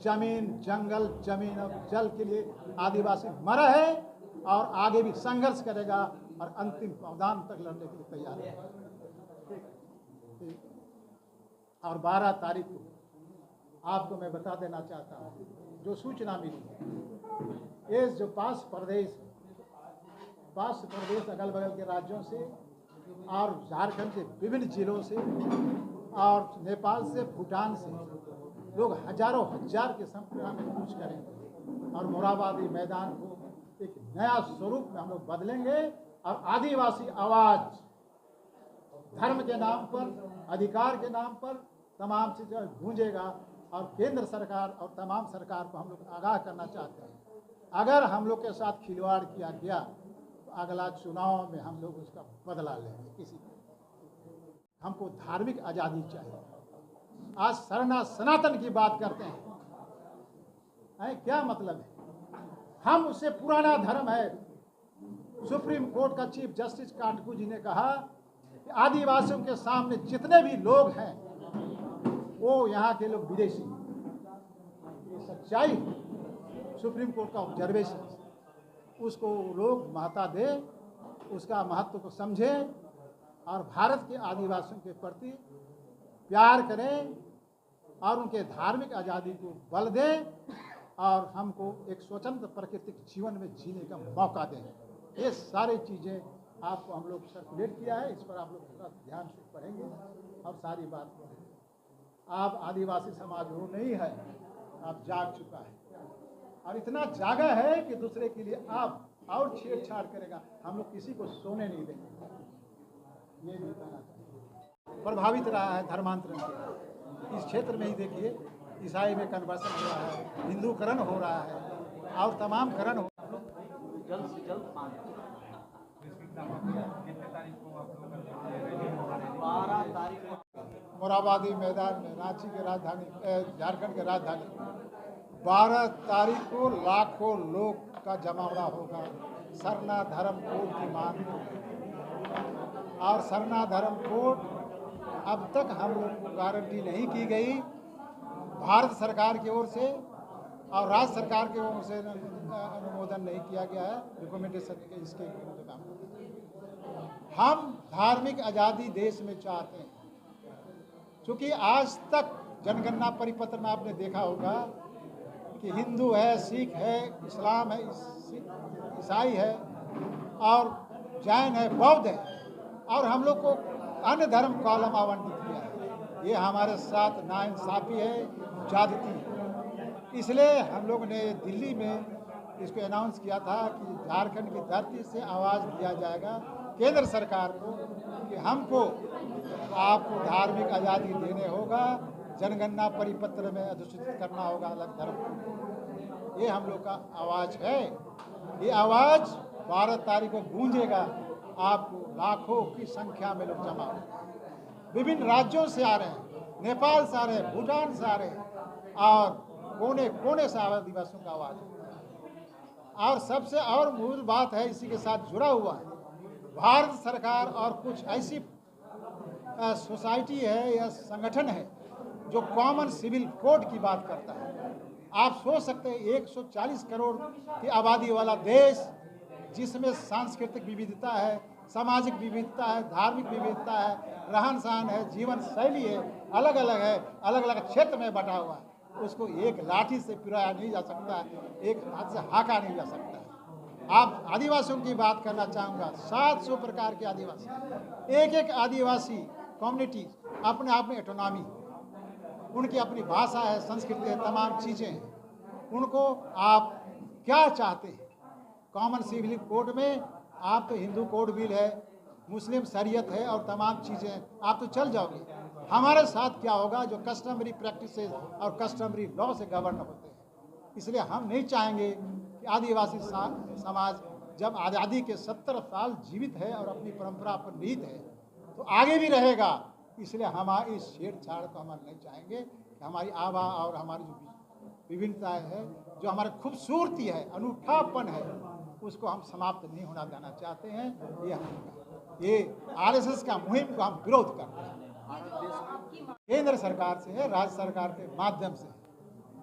जमीन, जंगल, जमीन और जल के लिए आदिवासी मरा है और आगे भी संघर्ष करेगा और अंतिम अवदान तक लड़ने के लिए तैयार है। और 12 तारीख को आपको मैं बता देना चाहता हूँ, जो सूचना मिली, ये जो पास प्रदेश अगल बगल के राज्यों से और झारखंड के विभिन्न जिलों से और नेपाल से, भूटान से लोग हजारों हजार के संख्या में कूच करेंगे और मोरहाबादी मैदान को एक नया स्वरूप में हम लोग बदलेंगे और आदिवासी आवाज धर्म के नाम पर, अधिकार के नाम पर तमाम चीज़ें गूंजेगा। और केंद्र सरकार और तमाम सरकार को हम लोग आगाह करना चाहते हैं, अगर हम लोग के साथ खिलवाड़ किया गया तो अगला चुनाव में हम लोग उसका बदला लेंगे। किसी हमको धार्मिक आज़ादी चाहिए। आज सनातन की बात करते हैं, क्या मतलब है? हम उससे पुराना धर्म है। सुप्रीम कोर्ट का चीफ जस्टिस कांटकू जी ने कहा कि आदिवासियों के सामने जितने भी लोग हैं वो यहाँ के लोग विदेशी। ये सच्चाई, सुप्रीम कोर्ट का ऑब्जर्वेशन, उसको लोग महत्ता दे, उसका महत्व को समझे और भारत के आदिवासियों के प्रति प्यार करें और उनके धार्मिक आज़ादी को बल दें और हमको एक स्वतंत्र प्राकृतिक जीवन में जीने का मौका दें। ये सारी चीज़ें आपको हम लोग सर्कुलेट किया है, इस पर आप लोग थोड़ा ध्यान से पढ़ेंगे और सारी बात करेंगे। आप आदिवासी समाज वो नहीं है, आप जाग चुका है और इतना जागा है कि दूसरे के लिए आप और छेड़छाड़ करेगा। हम लोग किसी को सोने नहीं देंगे। ये भी कहना चाहिए। प्रभावित रहा है धर्मांतरण से। इस क्षेत्र में ही देखिए, ईसाई में कन्वर्सन हो रहा है, हिंदूकरण हो रहा है और तमाम करण हो। जल्द से जल्द 12 तारीख को मोरहाबादी मैदान में, रांची के राजधानी, झारखंड के राजधानी, 12 तारीख को लाखों लोग का जमावड़ा होगा सरना धर्म कोड की मांग। और सरना धर्म कोड अब तक हम लोग को गारंटी नहीं की गई, भारत सरकार की ओर से और राज्य सरकार की ओर से अनुमोदन नहीं किया गया है, रिकमेंडेशन के इसके काम। हम धार्मिक आज़ादी देश में चाहते हैं, क्योंकि आज तक जनगणना परिपत्र में आपने देखा होगा कि हिंदू है, सिख है, इस्लाम है, ईसाई है और जैन है, बौद्ध है और हम लोग को अन्य धर्म कॉलम आवंटित किया है। ये हमारे साथ नाइंसाफ़ी है, ज्यादती है। इसलिए हम लोग ने दिल्ली में इसको अनाउंस किया था कि झारखंड की धरती से आवाज़ दिया जाएगा केंद्र सरकार को कि हमको आपको धार्मिक आज़ादी देने होगा, जनगणना परिपत्र में अधिसूचित करना होगा अलग धर्म को। ये हम लोग का आवाज़ है। ये आवाज़ 12 तारीख को गूंजेगा। आपको लाखों की संख्या में लोग जमा विभिन्न राज्यों से आ रहे हैं, नेपाल से आ रहे हैं, भूटान से आ रहे हैं और कोने कोने से आदिवासियों का आवाज़ है। और सबसे और मूल बात है, इसी के साथ जुड़ा हुआ है, भारत सरकार और कुछ ऐसी सोसाइटी है या संगठन है जो कॉमन सिविल कोड की बात करता है। आप सोच सकते हैं 140 करोड़ की आबादी वाला देश, जिसमें सांस्कृतिक विविधता है, सामाजिक विविधता है, धार्मिक विविधता है, रहन सहन है, जीवन शैली है, अलग अलग है, अलग अलग क्षेत्र में बटा हुआ है, उसको एक लाठी से पिराया नहीं जा सकता है, एक हाथ से हाँका नहीं जा सकता है। आप आदिवासियों की बात करना चाहूँगा, 700 प्रकार के आदिवासी, एक एक आदिवासी कम्युनिटी अपने आप में ऑटोनॉमी, उनकी अपनी भाषा है, संस्कृति है, तमाम चीज़ें हैं। उनको आप क्या चाहते हैं? कॉमन सिविल कोड में आप तो हिंदू कोड बिल है, मुस्लिम शरीयत है और तमाम चीज़ें, आप तो चल जाओगे। हमारे साथ क्या होगा? जो कस्टमरी प्रैक्टिसेस और कस्टमरी लॉ से गवर्न होते हैं। इसलिए हम नहीं चाहेंगे कि आदिवासी समाज जब आज़ादी के 70 साल जीवित है और अपनी परंपरा पर नीत है तो आगे भी रहेगा। इसलिए हमारी इस छेड़छाड़ को हम नहीं चाहेंगे कि हमारी आभा और हमारी जो विभिन्नताएँ है, जो हमारी खूबसूरती है, अनूठापन है, उसको हम समाप्त नहीं होना देना चाहते हैं। ये आरएसएस का मुहिम को हम विरोध करते हैं। केंद्र सरकार से है, राज्य सरकार के माध्यम से।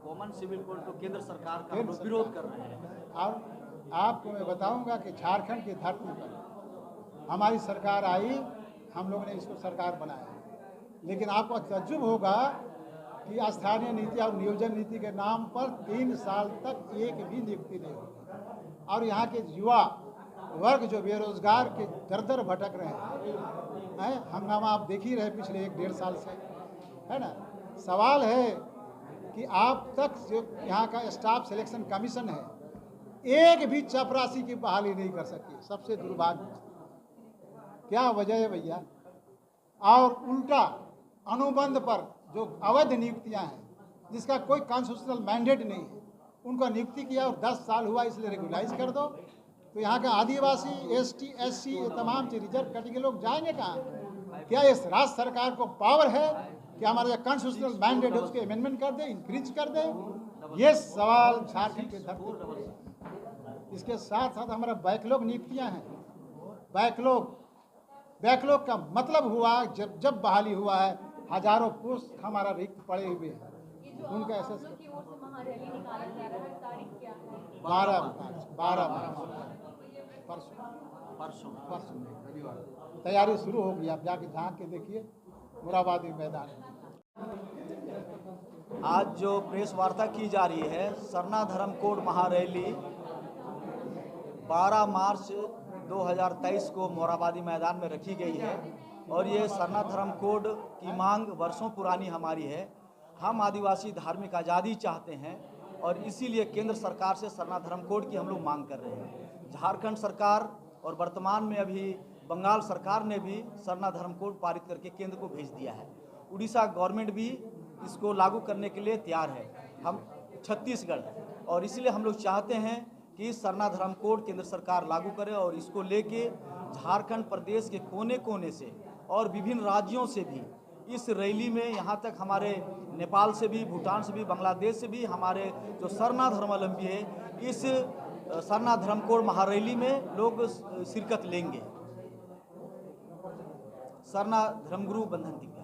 कॉमन सिविल कोड तो केंद्र सरकार का हम लोग विरोध कर रहे हैं। और आपको मैं बताऊंगा कि झारखंड की धरती पर हमारी सरकार आई, हम लोग ने इसको सरकार बनाया, लेकिन आपको तजुब होगा कि स्थानीय नीति और नियोजन नीति के नाम पर 3 साल तक एक भी नियुक्ति नहीं हुई। और यहाँ के युवा वर्ग जो बेरोजगार के दर दर भटक रहे हैं, हंगामा आप देख ही रहे पिछले 1-1.5 साल से, है ना। सवाल है कि आप तक जो यहाँ का स्टाफ सिलेक्शन कमीशन है, एक भी चपरासी की बहाली नहीं कर सकी। सबसे दुर्भाग्य क्या वजह है भैया? और उल्टा अनुबंध पर जो अवैध नियुक्तियां हैं, जिसका कोई कॉन्स्टिट्यूशनल मैंडेट नहीं है, उनको नियुक्ति किया और 10 साल हुआ, इसलिए रेगुलाइज कर दो। तो यहाँ का आदिवासी, एसटी, एससी, ये तमाम चीज रिजर्व कैटेगरी के लोग जाएंगे कहाँ? क्या इस राज्य सरकार को पावर है कि हमारा जो कॉन्स्टिट्यूशनल मैंडेट है उसके अमेंडमेंट कर दे, इंक्रीज कर दे? ये सवाल झारखंड के धरती पर। इसके साथ साथ हमारा बैकलॉग नियुक्तियाँ हैं। बैकलॉग का मतलब हुआ जब बहाली हुआ है, हजारों पोस्ट हमारा रिक्त पड़े हुए हैं। उनका ऐसे 12 परसों तैयारी शुरू होगी। आप जाके झांक के देखिए मोराबादी मैदान। आज जो प्रेस वार्ता की जा रही है, सरना धर्म कोड महारैली 12 मार्च 2023 को मोराबादी मैदान में रखी गई है। और ये सरना धर्म कोड की मांग वर्षों पुरानी हमारी है। हम आदिवासी धार्मिक आज़ादी चाहते हैं और इसीलिए केंद्र सरकार से सरना धर्म कोड की हम लोग मांग कर रहे हैं। झारखंड सरकार और वर्तमान में अभी बंगाल सरकार ने भी सरना धर्म कोड पारित करके केंद्र को भेज दिया है। उड़ीसा गवर्नमेंट भी इसको लागू करने के लिए तैयार है, हम छत्तीसगढ़, और इसलिए हम लोग चाहते हैं कि सरना धर्म कोड केंद्र सरकार लागू करे और इसको लेके झारखंड प्रदेश के कोने कोने से और विभिन्न राज्यों से भी इस रैली में, यहाँ तक हमारे नेपाल से भी, भूटान से भी, बांग्लादेश से भी हमारे जो सरना धर्मावलंबी है, इस सरना धर्म कोड महारैली में लोग शिरकत लेंगे। सरना धर्मगुरु बंधन दिव्य।